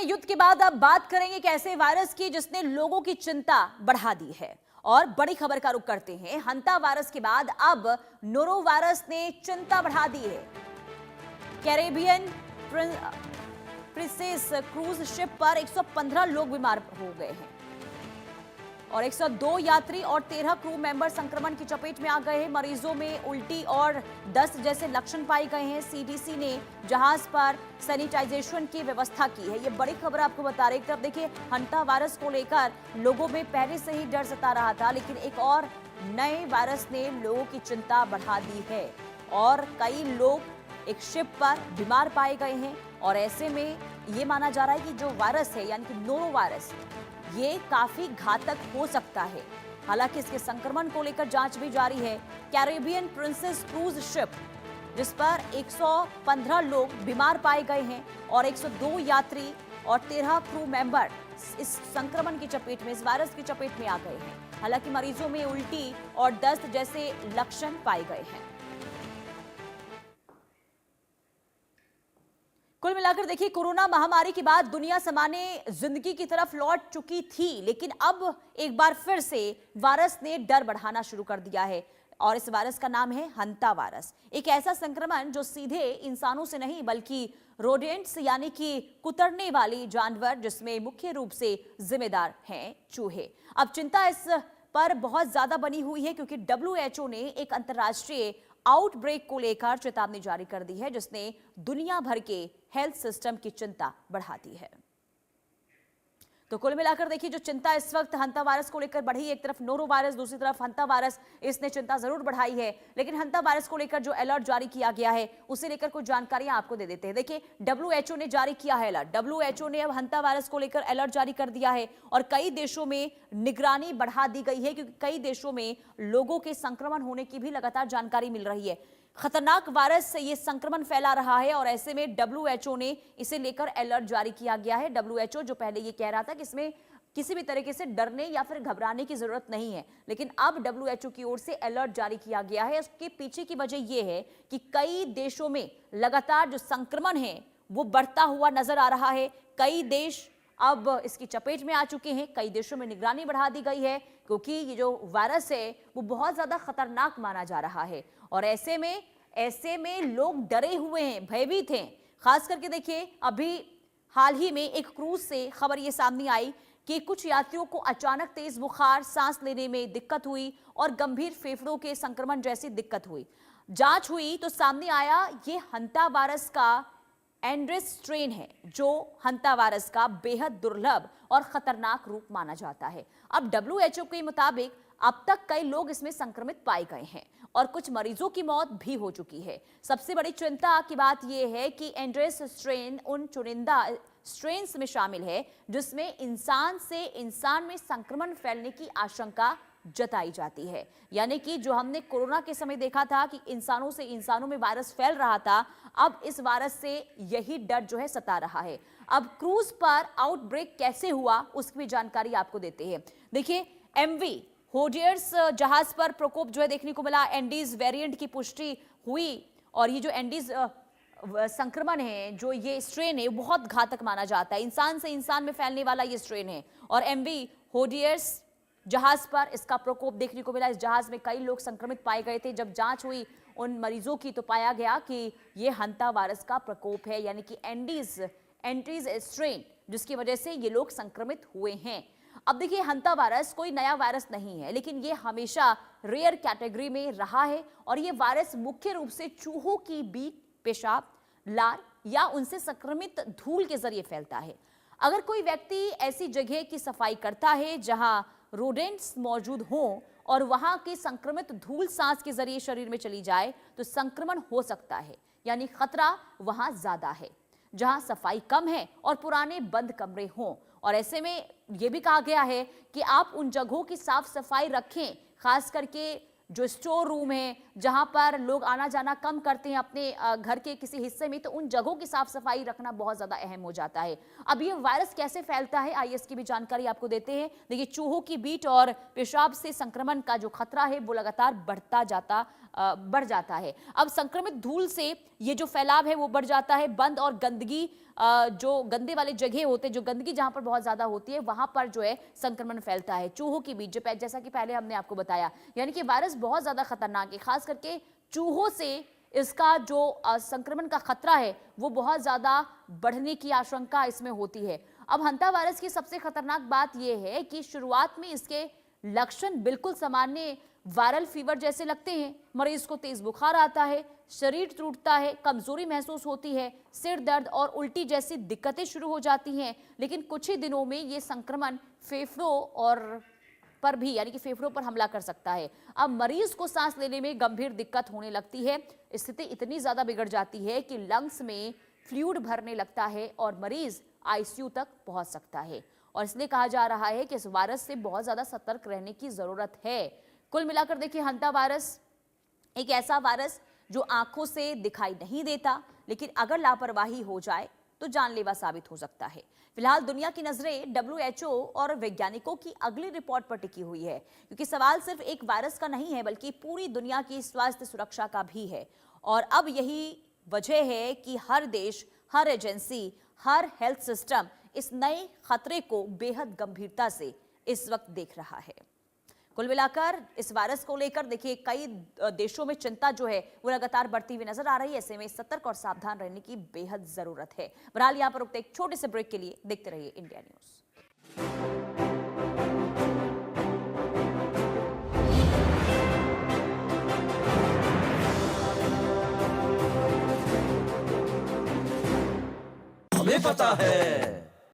युद्ध के बाद अब बात करेंगे एक ऐसे वायरस की जिसने लोगों की चिंता बढ़ा दी है। और बड़ी खबर का रुख करते हैं। हंता वायरस के बाद अब नोरो वायरस ने चिंता बढ़ा दी है। कैरेबियन प्रिंसेस क्रूज शिप पर 115 लोग बीमार हो गए हैं और 102 यात्री और 13 क्रू मेंबर संक्रमण की चपेट में आ गए हैं। मरीजों में उल्टी और दस्त जैसे लक्षण पाए गए हैं। सीडीसी ने जहाज पर सैनिटाइजेशन की व्यवस्था की है। ये बड़ी खबर आपको बता रहे हैं। एक तरफ देखिए हंता वायरस को लेकर लोगों में पहले से ही डर सता रहा था, लेकिन एक और नए वायरस ने लोगों की चिंता बढ़ा दी है और कई लोग एक शिप पर बीमार पाए गए हैं। और ऐसे में ये माना जा रहा है कि जो वायरस है यानी कि नोरो वायरस ये काफी घातक हो सकता है। हालांकि इसके संक्रमण को लेकर जांच भी जारी है। कैरेबियन प्रिंसेस क्रूज शिप जिस पर 115 लोग बीमार पाए गए हैं और 102 यात्री और 13 क्रू मेंबर इस संक्रमण की चपेट में, इस वायरस की चपेट में आ गए हैं। हालांकि मरीजों में उल्टी और दस्त जैसे लक्षण पाए गए हैं। कुल मिलाकर देखिए कोरोना महामारी के बाद दुनिया सामान्य जिंदगी की तरफ लौट चुकी थी, लेकिन अब एक बार फिर से वायरस ने डर बढ़ाना शुरू कर दिया है और इस वायरस का नाम है हंता वायरस। एक ऐसा संक्रमण जो सीधे इंसानों से नहीं बल्कि रोडेंट्स यानी कि कुतरने वाली जानवर, जिसमें मुख्य रूप से जिम्मेदार हैं चूहे। अब चिंता इस पर बहुत ज्यादा बनी हुई है क्योंकि WHO ने एक अंतर्राष्ट्रीय आउटब्रेक को लेकर चेतावनी जारी कर दी है, जिसने दुनिया भर के हेल्थ सिस्टम की चिंता बढ़ा दी है। तो कुल मिलाकर देखिए जो चिंता इस वक्त हंता वायरस को लेकर बढ़ी, एक तरफ नोरो वायरस, दूसरी तरफ हंता वायरस, इसने चिंता जरूर बढ़ाई है। लेकिन हंता वायरस को लेकर जो अलर्ट जारी किया गया है उसे लेकर कुछ जानकारियां आपको दे देते हैं। देखिए WHO ने जारी किया है अलर्ट। WHO ने अब हंता वायरस को लेकर अलर्ट जारी कर दिया है और कई देशों में निगरानी बढ़ा दी गई है क्योंकि कई देशों में लोगों के संक्रमण होने की भी लगातार जानकारी मिल रही है। खतरनाक वायरस से ये संक्रमण फैला रहा है और ऐसे में WHO ने इसे लेकर अलर्ट जारी किया गया है। WHO जो पहले ये कह रहा था कि इसमें किसी भी तरीके से डरने या फिर घबराने की जरूरत नहीं है, लेकिन अब WHO की ओर से अलर्ट जारी किया गया है। इसके पीछे की वजह यह है कि कई देशों में लगातार जो संक्रमण है वो बढ़ता हुआ नजर आ रहा है। कई देश अब इसकी चपेट में आ चुके हैं। कई देशों में निगरानी बढ़ा दी गई है क्योंकि ये जो वायरस है वो बहुत ज्यादा खतरनाक माना जा रहा है और ऐसे में लोग डरे हुए हैं, भयभीत हैं। खास करके देखिए अभी हाल ही में एक क्रूज से खबर ये सामने आई कि कुछ यात्रियों को अचानक तेज बुखार, सांस लेने में दिक्कत हुई और गंभीर फेफड़ों के संक्रमण जैसी दिक्कत हुई। जांच हुई तो सामने आया ये हंता वायरस का एंड्रेस स्ट्रेन है, जो हंता वायरस का बेहद दुर्लभ और खतरनाक रूप माना जाता है। अब WHO के मुताबिक अब तक कई लोग इसमें संक्रमित पाए गए हैं और कुछ मरीजों की मौत भी हो चुकी है। सबसे बड़ी चिंता की बात यह है कि एंड्रेस स्ट्रेन उन चुनिंदा स्ट्रेन्स में शामिल है जिसमें इंसान से इंसान में संक्रमण फैलने की आशंका जताई जाती है। यानी कि जो हमने कोरोना के समय देखा था कि इंसानों से इंसानों में वायरस फैल रहा था, अब इस वायरस से यही डर जो है सता रहा है। अब क्रूज पर आउटब्रेक कैसे हुआ उसकी भी जानकारी आपको देते हैं। देखिए MV होडियर्स जहाज पर प्रकोप जो है देखने को मिला। एंडीज वेरिएंट की पुष्टि हुई और ये जो एंडीज संक्रमण है, जो ये स्ट्रेन है, बहुत घातक माना जाता है। इंसान से इंसान में फैलने वाला ये स्ट्रेन है और MV होडियर्स जहाज पर इसका प्रकोप देखने को मिला। इस जहाज में कई लोग संक्रमित पाए गए थे। जब जांच हुई उन मरीजों की तो पाया गया कि ये हंता वायरस का प्रकोप है, यानी कि एंटीज स्ट्रेन, जिसकी वजह से ये लोग संक्रमित हुए हैं। अब देखिए हंता वायरस कोई नया वायरस नहीं है, लेकिन ये हमेशा रेयर कैटेगरी में रहा है और ये वायरस मुख्य रूप से चूहों की बीट, पेशाब, लार या उनसे संक्रमित धूल के जरिए फैलता है। अगर कोई व्यक्ति ऐसी जगह की सफाई करता है जहां रोडेंट्स मौजूद हों और वहां की संक्रमित धूल सांस के जरिए शरीर में चली जाए तो संक्रमण हो सकता है, यानी खतरा वहां ज्यादा है। जहां सफाई कम है और पुराने बंद कमरे हों, और ऐसे में यह भी कहा गया है कि आप उन जगहों की साफ सफाई रखें, खास करके जो स्टोर रूम है जहां पर लोग आना जाना कम करते हैं अपने घर के किसी हिस्से में, तो उन जगहों की साफ सफाई रखना बहुत ज्यादा अहम हो जाता है। अब ये वायरस कैसे फैलता है आइए इसकी भी जानकारी आपको देते हैं। देखिए चूहों की बीट और पेशाब से संक्रमण का जो खतरा है वो लगातार बढ़ता जाता बढ़ जाता है। अब संक्रमित धूल से ये जो फैलाव है वो बढ़ जाता है। बंद और गंदगी, जो गंदे वाले जगह होते हैं, जो गंदगी जहां पर बहुत ज्यादा होती है, वहां पर जो है संक्रमण फैलता है। चूहों के बीच, जैसा कि पहले हमने आपको बताया, यानी कि वायरस बहुत ज्यादा खतरनाक है। खास करके चूहों से इसका जो संक्रमण का खतरा है वो बहुत ज्यादा बढ़ने की आशंका इसमें होती है। अब हंता वायरस की सबसे खतरनाक बात यह है कि शुरुआत में इसके लक्षण बिल्कुल सामान्य वायरल फीवर जैसे लगते हैं। मरीज को तेज बुखार आता है, शरीर टूटता है, कमजोरी महसूस होती है, सिर दर्द और उल्टी जैसी दिक्कतें शुरू हो जाती हैं। लेकिन कुछ ही दिनों में ये संक्रमण फेफड़ों और पर भी, यानी कि फेफड़ों पर हमला कर सकता है। अब मरीज को सांस लेने में गंभीर दिक्कत होने लगती है। स्थिति इतनी ज्यादा बिगड़ जाती है कि लंग्स में फ्लूइड भरने लगता है और मरीज आईसीयू तक पहुंच सकता है। और इसलिए कहा जा रहा है कि इस वायरस से बहुत ज्यादा सतर्क रहने की जरूरत है। कुल मिलाकर देखिए, हंता वायरस एक ऐसा वायरस जो आंखों से दिखाई नहीं देता, लेकिन अगर लापरवाही हो जाए तो जानलेवा साबित हो सकता है। फिलहाल दुनिया की नजरें WHO और वैज्ञानिकों की अगली रिपोर्ट पर टिकी हुई है, क्योंकि सवाल सिर्फ एक वायरस का नहीं है बल्कि पूरी दुनिया की स्वास्थ्य सुरक्षा का भी है। और अब यही वजह है कि हर देश, हर एजेंसी, हर हेल्थ सिस्टम इस नए खतरे को बेहद गंभीरता से इस वक्त देख रहा है। कुल मिलाकर इस वायरस को लेकर देखिए, कई देशों में चिंता जो है वो लगातार बढ़ती हुई नजर आ रही है। ऐसे में सतर्क और सावधान रहने की बेहद जरूरत है। बहरहाल यहां पर रुकते एक छोटे से ब्रेक के लिए देखते रहिए इंडिया न्यूज। हमें पता है।